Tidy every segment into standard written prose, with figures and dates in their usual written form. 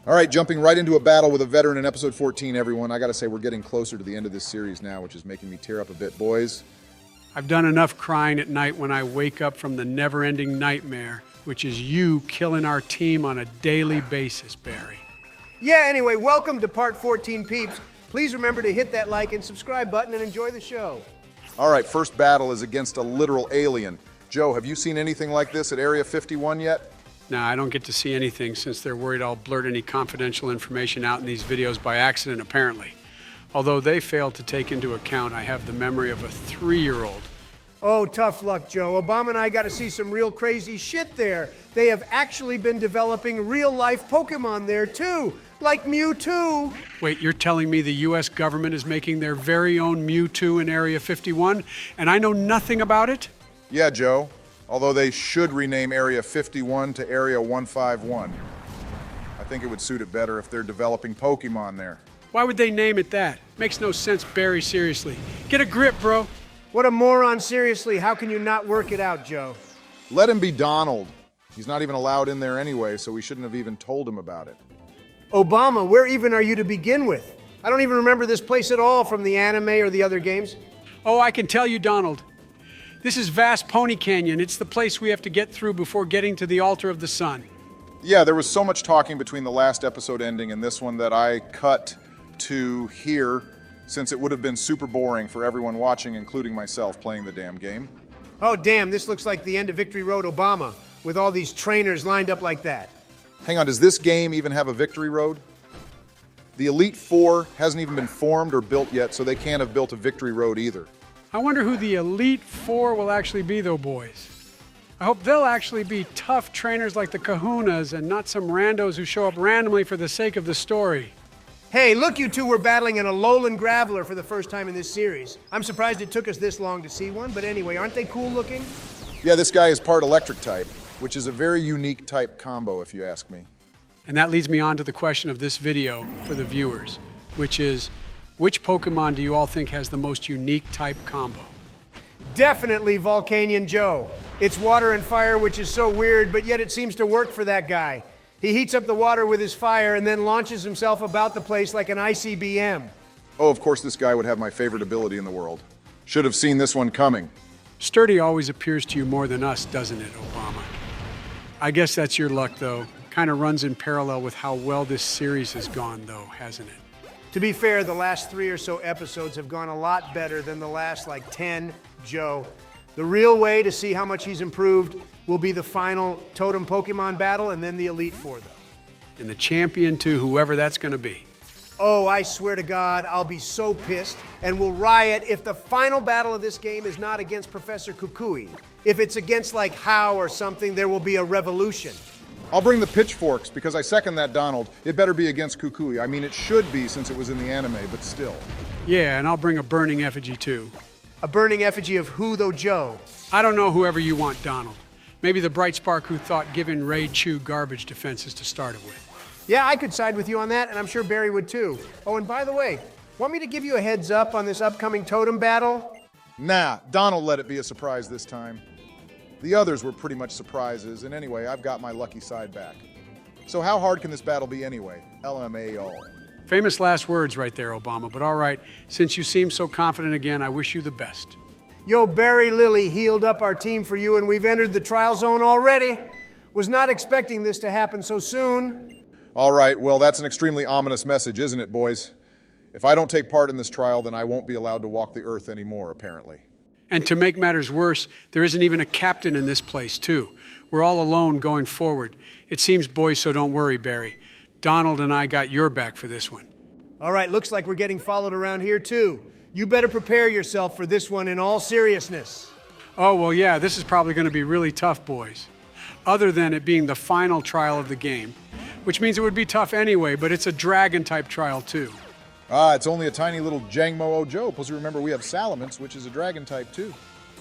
All right, jumping right into a battle with a veteran in episode 14, everyone. I gotta say, we're getting closer to the end of this series now, which is making me tear up a bit, boys. I've done enough crying at night when I wake up from the never-ending nightmare, which is you killing our team on a daily basis, Barry. Yeah, anyway, welcome to part 14, peeps. Please remember to hit that like and subscribe button and enjoy the show. All right, first battle is against a literal alien. Joe, have you seen anything like this at Area 51 yet? Nah, I don't get to see anything since they're worried I'll blurt any confidential information out in these videos by accident, apparently. Although they failed to take into account I have the memory of a 3-year-old. Oh, tough luck, Joe. Obama and I got to see some real crazy shit there. They have actually been developing real-life Pokemon there, too. Like Mewtwo. Wait, you're telling me the U.S. government is making their very own Mewtwo in Area 51, and I know nothing about it? Yeah, Joe. Although they should rename Area 51 to Area 151. I think it would suit it better if they're developing Pokemon there. Why would they name it that? Makes no sense, Barry, seriously. Get a grip, bro. What a moron, seriously. How can you not work it out, Joe? Let him be Donald. He's not even allowed in there anyway, so we shouldn't have even told him about it. Obama, where even are you to begin with? I don't even remember this place at all from the anime or the other games. Oh, I can tell you, Donald. This is Vast Pony Canyon. It's the place we have to get through before getting to the Altar of the Sun. Yeah, there was so much talking between the last episode ending and this one that I cut to here, since it would have been super boring for everyone watching, including myself, playing the damn game. Oh, damn, this looks like the end of Victory Road Obama, with all these trainers lined up like that. Hang on, does this game even have a victory road? The Elite Four hasn't even been formed or built yet, so they can't have built a victory road either. I wonder who the Elite Four will actually be, though, boys. I hope they'll actually be tough trainers like the Kahunas and not some randos who show up randomly for the sake of the story. Hey, look, you two were battling an Alolan Graveler for the first time in this series. I'm surprised it took us this long to see one, but anyway, aren't they cool looking? Yeah, this guy is part electric type, which is a very unique type combo, if you ask me. And that leads me on to the question of this video for the viewers, which is, which Pokemon do you all think has the most unique type combo? Definitely Volcanion Joe. It's water and fire, which is so weird, but yet it seems to work for that guy. He heats up the water with his fire and then launches himself about the place like an ICBM. Oh, of course this guy would have my favorite ability in the world. Should have seen this one coming. Sturdy always appears to you more than us, doesn't it, Obama? I guess that's your luck, though. Kind of runs in parallel with how well this series has gone, though, hasn't it? To be fair, the last 3 or so episodes have gone a lot better than the last, 10, Joe. The real way to see how much he's improved will be the final Totem Pokemon battle and then the Elite Four, though. And the champion, too, whoever that's going to be. Oh, I swear to God, I'll be so pissed and will riot if the final battle of this game is not against Professor Kukui. If it's against, How or something, there will be a revolution. I'll bring the pitchforks, because I second that, Donald. It better be against Kukui. I mean, it should be since it was in the anime, but still. Yeah, and I'll bring a burning effigy, too. A burning effigy of who, though, Joe? I don't know whoever you want, Donald. Maybe the bright spark who thought giving Raichu garbage defenses to start it with. Yeah, I could side with you on that, and I'm sure Barry would, too. Oh, and by the way, want me to give you a heads up on this upcoming Totem battle? Nah, Donald let it be a surprise this time. The others were pretty much surprises, and anyway, I've got my lucky side back. So how hard can this battle be anyway? LMAO. Famous last words right there, Obama, but all right, since you seem so confident again, I wish you the best. Yo, Barry Lilly healed up our team for you, and we've entered the trial zone already. Was not expecting this to happen so soon. All right, well, that's an extremely ominous message, isn't it, boys? If I don't take part in this trial, then I won't be allowed to walk the earth anymore, apparently. And to make matters worse, there isn't even a captain in this place, too. We're all alone going forward. It seems, boys, so don't worry, Barry. Donald and I got your back for this one. All right, looks like we're getting followed around here, too. You better prepare yourself for this one in all seriousness. Oh, well, yeah, this is probably going to be really tough, boys. Other than it being the final trial of the game, which means it would be tough anyway, but it's a dragon-type trial, too. Ah, it's only a tiny little Jangmo Ojo. Plus, remember, we have Salamence, which is a dragon type, too.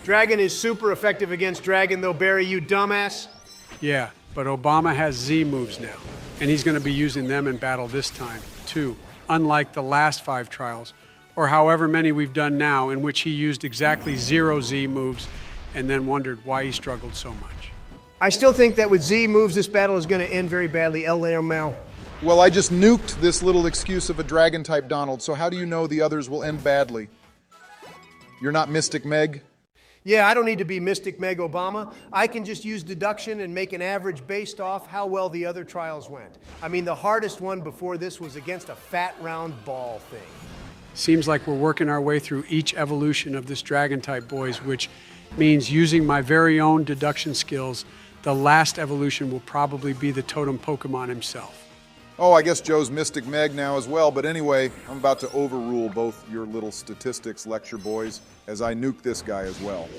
Dragon is super effective against dragon, though, Barry, you dumbass. Yeah, but Obama has Z moves now, and he's going to be using them in battle this time, too, unlike the last 5 trials, or however many we've done now, in which he used exactly 0 Z moves and then wondered why he struggled so much. I still think that with Z moves, this battle is going to end very badly. El Leomel. Well, I just nuked this little excuse of a dragon type, Donald, so how do you know the others will end badly? You're not Mystic Meg? Yeah, I don't need to be Mystic Meg Obama. I can just use deduction and make an average based off how well the other trials went. I mean, the hardest one before this was against a fat round ball thing. Seems like we're working our way through each evolution of this dragon type, boys, which means using my very own deduction skills, the last evolution will probably be the Totem Pokemon himself. Oh, I guess Joe's Mystic Meg now as well, but anyway, I'm about to overrule both your little statistics lecture boys as I nuke this guy as well.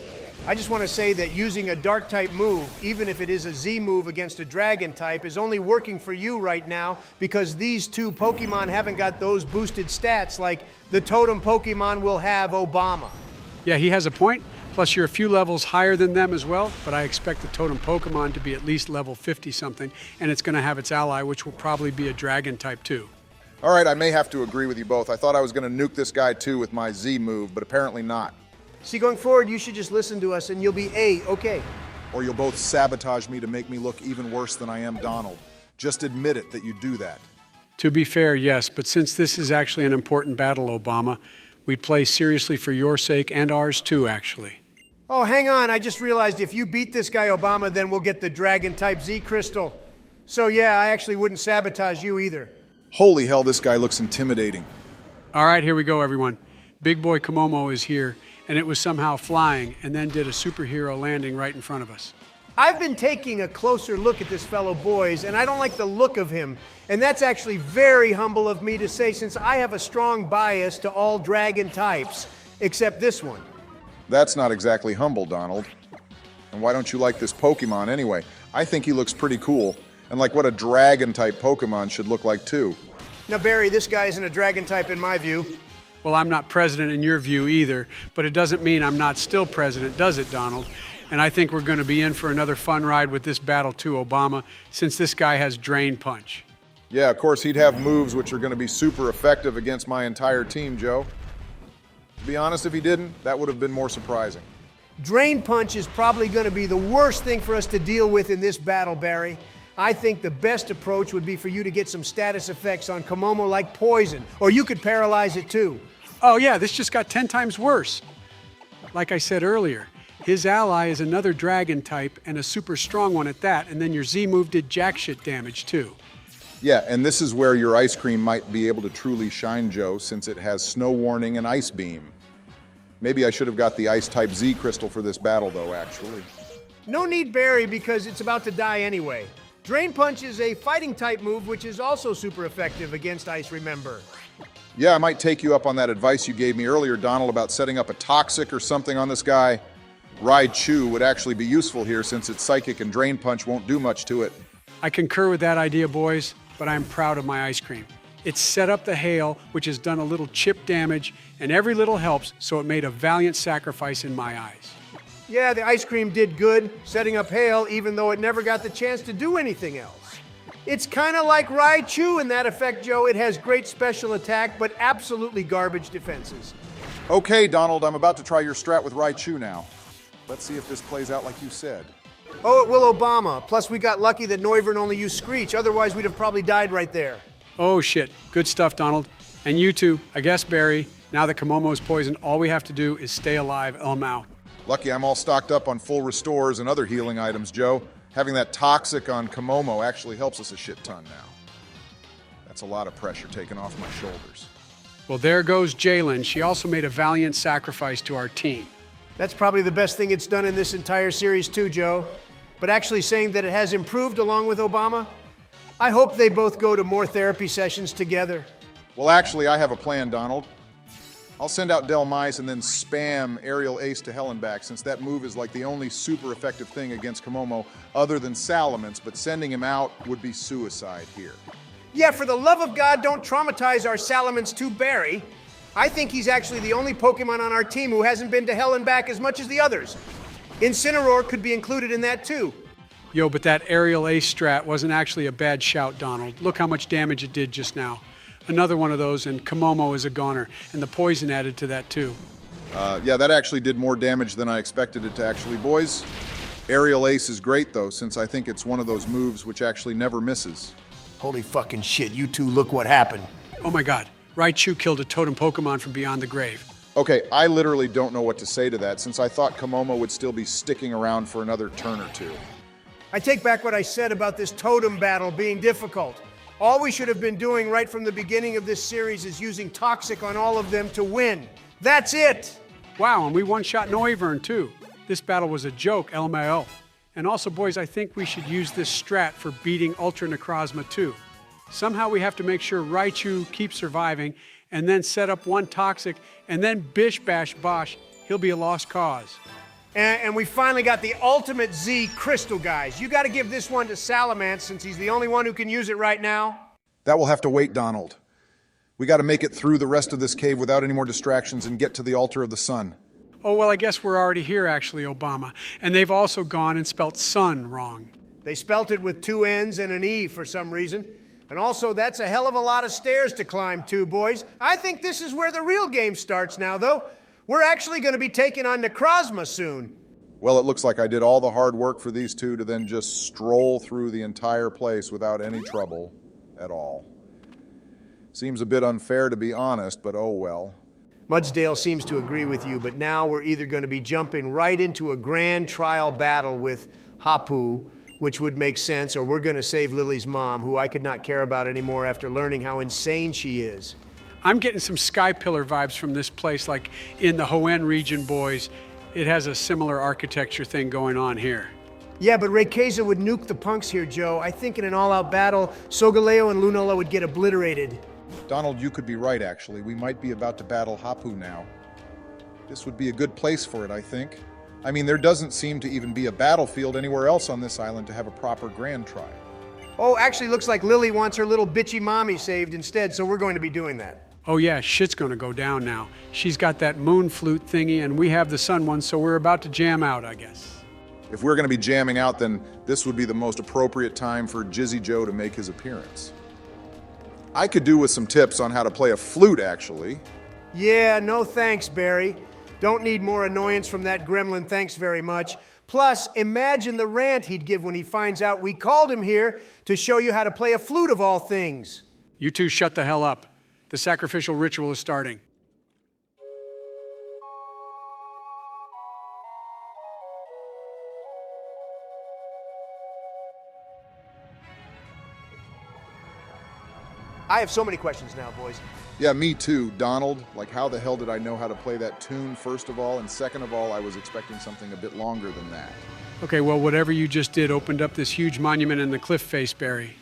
I just want to say that using a dark type move, even if it is a Z move against a dragon type, is only working for you right now because these two Pokemon haven't got those boosted stats like the Totem Pokemon will have Obama. Yeah, he has a point. Plus, you're a few levels higher than them as well, but I expect the Totem Pokemon to be at least level 50-something, and it's going to have its ally, which will probably be a dragon type too. All right, I may have to agree with you both. I thought I was going to nuke this guy too with my Z move, but apparently not. See, going forward, you should just listen to us and you'll be A-okay. Or you'll both sabotage me to make me look even worse than I am Donald. Just admit it that you do that. To be fair, yes, but since this is actually an important battle, Obama, we'd play seriously for your sake and ours too, actually. Oh, hang on, I just realized if you beat this guy, Obama, then we'll get the dragon type Z crystal. So yeah, I actually wouldn't sabotage you either. Holy hell, this guy looks intimidating. All right, here we go, everyone. Big boy Komomo is here, and it was somehow flying and then did a superhero landing right in front of us. I've been taking a closer look at this fellow, boys, and I don't like the look of him. And that's actually very humble of me to say since I have a strong bias to all dragon types, except this one. That's not exactly humble, Donald. And why don't you like this Pokemon anyway? I think he looks pretty cool, and like what a dragon-type Pokemon should look like too. Now, Barry, this guy isn't a dragon type in my view. Well, I'm not president in your view either, but it doesn't mean I'm not still president, does it, Donald? And I think we're going to be in for another fun ride with this battle too, Obama, since this guy has Drain Punch. Yeah, of course, he'd have moves which are going to be super effective against my entire team, Joe. To be honest, if he didn't, that would have been more surprising. Drain Punch is probably going to be the worst thing for us to deal with in this battle, Barry. I think the best approach would be for you to get some status effects on Komomo like poison, or you could paralyze it too. Oh yeah, this just got 10 times worse. Like I said earlier, his ally is another dragon type and a super strong one at that, and then your Z move did jack shit damage too. Yeah, and this is where your ice cream might be able to truly shine, Joe, since it has Snow Warning and Ice Beam. Maybe I should have got the Ice-type Z crystal for this battle, though, actually. No need, Barry, because it's about to die anyway. Drain Punch is a fighting type move, which is also super effective against ice, remember. Yeah, I might take you up on that advice you gave me earlier, Donald, about setting up a Toxic or something on this guy. Raichu would actually be useful here since its Psychic and Drain Punch won't do much to it. I concur with that idea, boys, but I'm proud of my ice cream. It set up the hail, which has done a little chip damage, and every little helps, so it made a valiant sacrifice in my eyes. Yeah, the ice cream did good, setting up hail, even though it never got the chance to do anything else. It's kind of like Raichu in that effect, Joe. It has great special attack, but absolutely garbage defenses. Okay, Donald, I'm about to try your strat with Raichu now. Let's see if this plays out like you said. Oh, it will Obama. Plus, we got lucky that Noivern only used Screech. Otherwise, we'd have probably died right there. Oh shit, good stuff, Donald. And you too, I guess, Barry. Now that Komomo's poisoned, all we have to do is stay alive, Elmao. Lucky I'm all stocked up on full restores and other healing items, Joe. Having that Toxic on Komomo actually helps us a shit ton now. That's a lot of pressure taken off my shoulders. Well, there goes Jalen. She also made a valiant sacrifice to our team. That's probably the best thing it's done in this entire series too, Joe. But actually saying that it has improved along with Obama, I hope they both go to more therapy sessions together. Well, actually, I have a plan, Donald. I'll send out Del Mice and then spam Aerial Ace to hell and back, since that move is like the only super effective thing against Komomo other than Salamence, but sending him out would be suicide here. Yeah, for the love of God, don't traumatize our Salamence to Barry. I think he's actually the only Pokemon on our team who hasn't been to hell and back as much as the others. Incineroar could be included in that too. Yo, but that Aerial Ace strat wasn't actually a bad shout, Donald. Look how much damage it did just now. Another one of those, and Komomo is a goner, and the poison added to that too. Yeah, that actually did more damage than I expected it to actually. Boys, Aerial Ace is great though, since I think it's one of those moves which actually never misses. Holy fucking shit, you two, look what happened. Oh my God, Raichu killed a totem Pokemon from beyond the grave. Okay, I literally don't know what to say to that, since I thought Komomo would still be sticking around for another turn or two. I take back what I said about this totem battle being difficult. All we should have been doing right from the beginning of this series is using Toxic on all of them to win. That's it! Wow, and we one-shot Noivern too. This battle was a joke, LMAO. And also, boys, I think we should use this strat for beating Ultra Necrozma too. Somehow we have to make sure Raichu keeps surviving, and then set up one Toxic, and then bish bash bosh, he'll be a lost cause. And we finally got the ultimate Z crystal, guys. You gotta give this one to Salamence since he's the only one who can use it right now. That will have to wait, Donald. We gotta make it through the rest of this cave without any more distractions and get to the altar of the sun. Oh, well, I guess we're already here, actually, Obama. And they've also gone and spelt sun wrong. They spelt it with 2 N's and an E for some reason. And also, that's a hell of a lot of stairs to climb too, boys. I think this is where the real game starts now, though. We're actually going to be taking on Necrozma soon. Well, it looks like I did all the hard work for these two to then just stroll through the entire place without any trouble at all. Seems a bit unfair, to be honest, but oh well. Mudsdale seems to agree with you, but now we're either going to be jumping right into a grand trial battle with Hapu, which would make sense, or we're going to save Lily's mom, who I could not care about anymore after learning how insane she is. I'm getting some Sky Pillar vibes from this place, like in the Hoenn region, boys. It has a similar architecture thing going on here. Yeah, but Rayquaza would nuke the punks here, Joe. I think in an all-out battle, Solgaleo and Lunala would get obliterated. Donald, you could be right, actually. We might be about to battle Hapu now. This would be a good place for it, I think. I mean, there doesn't seem to even be a battlefield anywhere else on this island to have a proper grand trial. Oh, actually looks like Lily wants her little bitchy mommy saved instead, so we're going to be doing that. Oh yeah, shit's gonna go down now. She's got that moon flute thingy, and we have the sun one, so we're about to jam out, I guess. If we're going to be jamming out, then this would be the most appropriate time for Jizzy Joe to make his appearance. I could do with some tips on how to play a flute, actually. Yeah, no thanks, Barry. Don't need more annoyance from that gremlin, thanks very much. Plus, imagine the rant he'd give when he finds out we called him here to show you how to play a flute of all things. You two shut the hell up. The sacrificial ritual is starting. I have so many questions now, boys. Yeah, me too, Donald. Like, how the hell did I know how to play that tune, first of all? And second of all, I was expecting something a bit longer than that. Okay, well, whatever you just did opened up this huge monument in the cliff face, Barry.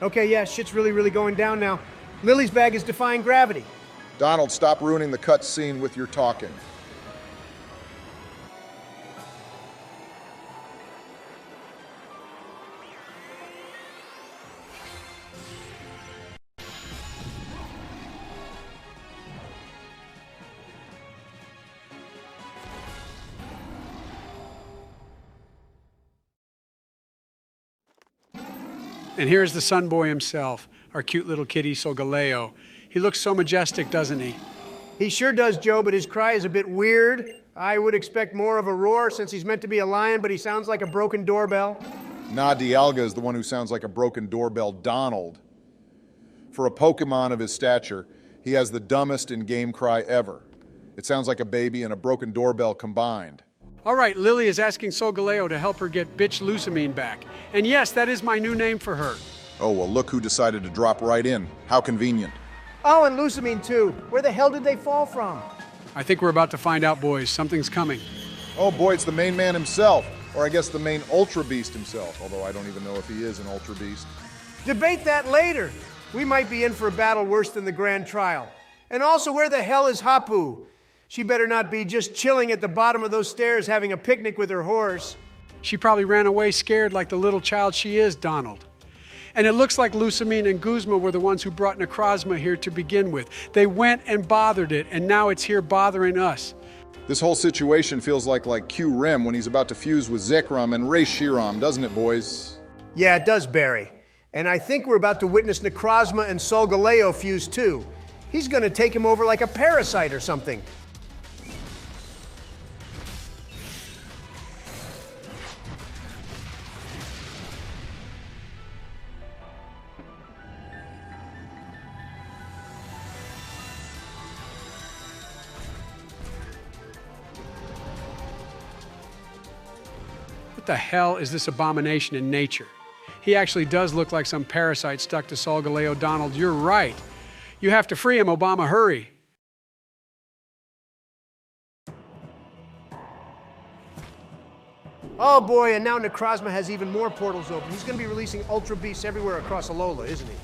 Okay, yeah, shit's really going down now. Lily's bag is defying gravity. Donald, stop ruining the cut scene with your talking. And here's the sun boy himself, our cute little kitty Solgaleo. He looks so majestic, doesn't he? He sure does, Joe, but his cry is a bit weird. I would expect more of a roar since he's meant to be a lion, but he sounds like a broken doorbell. Nah, Dialga is the one who sounds like a broken doorbell, Donald. For a Pokemon of his stature, he has the dumbest in-game cry ever. It sounds like a baby and a broken doorbell combined. All right, Lily is asking Solgaleo to help her get bitch Lusamine back. And yes, that is my new name for her. Oh, well, look who decided to drop right in. How convenient. Oh, and Lusamine, too. Where the hell did they fall from? I think we're about to find out, boys. Something's coming. Oh boy, it's the main man himself. Or I guess the main Ultra Beast himself, although I don't even know if he is an Ultra Beast. Debate that later. We might be in for a battle worse than the Grand Trial. And also, where the hell is Hapu? She better not be just chilling at the bottom of those stairs having a picnic with her horse. She probably ran away scared like the little child she is, Donald. And it looks like Lusamine and Guzma were the ones who brought Necrozma here to begin with. They went and bothered it, and now it's here bothering us. This whole situation feels like Q-Rim when he's about to fuse with Zekrom and Reshiram, doesn't it, boys? Yeah, it does, Barry. And I think we're about to witness Necrozma and Solgaleo fuse too. He's going to take him over like a parasite or something. What the hell is this abomination in nature? He actually does look like some parasite stuck to Solgaleo. Donald, you're right. You have to free him, Obama, hurry. Oh boy, and now Necrozma has even more portals open. He's going to be releasing Ultra Beasts everywhere across Alola, isn't he?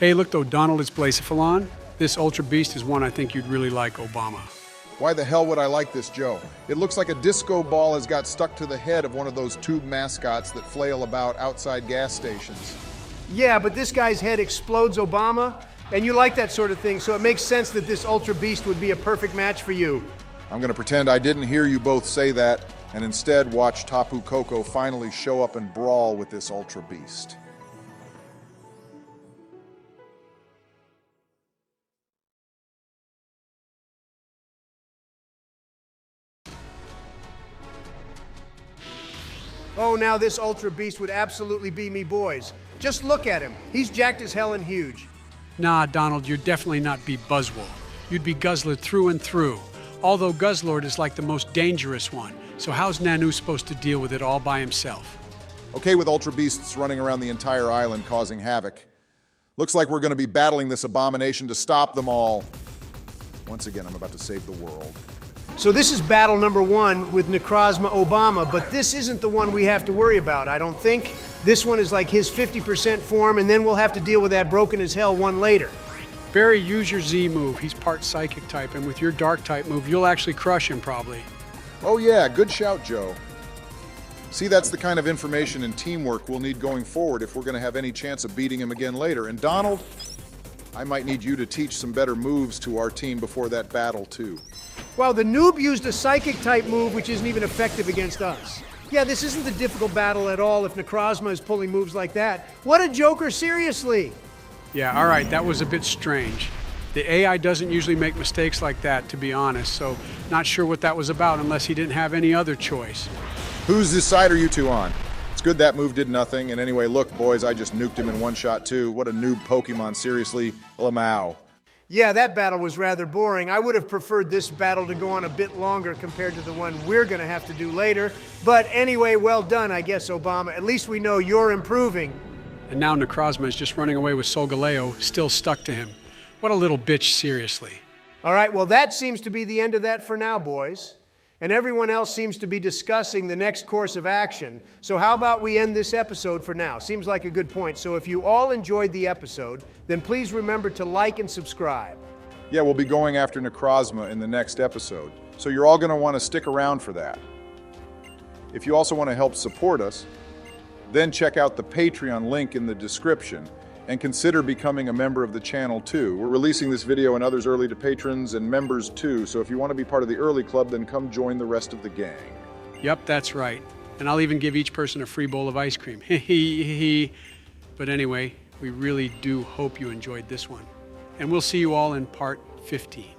Hey, look though, Donald, it's Blacephalon. This Ultra Beast is one I think you'd really like, Obama. Why the hell would I like this, Joe? It looks like a disco ball has got stuck to the head of one of those tube mascots that flail about outside gas stations. Yeah, but this guy's head explodes, Obama, and you like that sort of thing, so it makes sense that this Ultra Beast would be a perfect match for you. I'm gonna pretend I didn't hear you both say that, and instead watch Tapu Koko finally show up and brawl with this Ultra Beast. Oh, now this Ultra Beast would absolutely be me boys. Just look at him. He's jacked as hell and huge. Nah, Donald, you'd definitely not be Buzzwole. You'd be Guzzler through and through. Although Guzzlord is like the most dangerous one, so how's Nanu supposed to deal with it all by himself? Okay with Ultra Beasts running around the entire island causing havoc. Looks like we're gonna be battling this abomination to stop them all. Once again, I'm about to save the world. So this is battle number 1 with Necrozma Obama, but this isn't the one we have to worry about, I don't think. This one is like his 50% form, and then we'll have to deal with that broken as hell one later. Barry, use your Z move. He's part psychic type, and with your dark type move, you'll actually crush him probably. Oh yeah, good shout, Joe. See, that's the kind of information and teamwork we'll need going forward if we're gonna have any chance of beating him again later. And Donald, I might need you to teach some better moves to our team before that battle too. Well, the noob used a psychic type move which isn't even effective against us. Yeah, this isn't a difficult battle at all if Necrozma is pulling moves like that. What a joker, seriously! Yeah, all right, that was a bit strange. The AI doesn't usually make mistakes like that, to be honest, so not sure what that was about unless he didn't have any other choice. Whose side are you two on? It's good that move did nothing, and anyway, look, boys, I just nuked him in one shot too. What a noob Pokemon, seriously. Lamau. Yeah, that battle was rather boring. I would have preferred this battle to go on a bit longer compared to the one we're going to have to do later. But anyway, well done, I guess, Obama. At least we know you're improving. And now Necrozma is just running away with Solgaleo, still stuck to him. What a little bitch, seriously. All right, well, that seems to be the end of that for now, boys. And everyone else seems to be discussing the next course of action. So how about we end this episode for now? Seems like a good point. So if you all enjoyed the episode, then please remember to like and subscribe. Yeah, we'll be going after Necrozma in the next episode, so you're all going to want to stick around for that. If you also want to help support us, then check out the Patreon link in the description and consider becoming a member of the channel too. We're releasing this video and others early to patrons and members too, so if you want to be part of the early club, then come join the rest of the gang. Yep, that's right. And I'll even give each person a free bowl of ice cream. But anyway, we really do hope you enjoyed this one. And we'll see you all in part 15.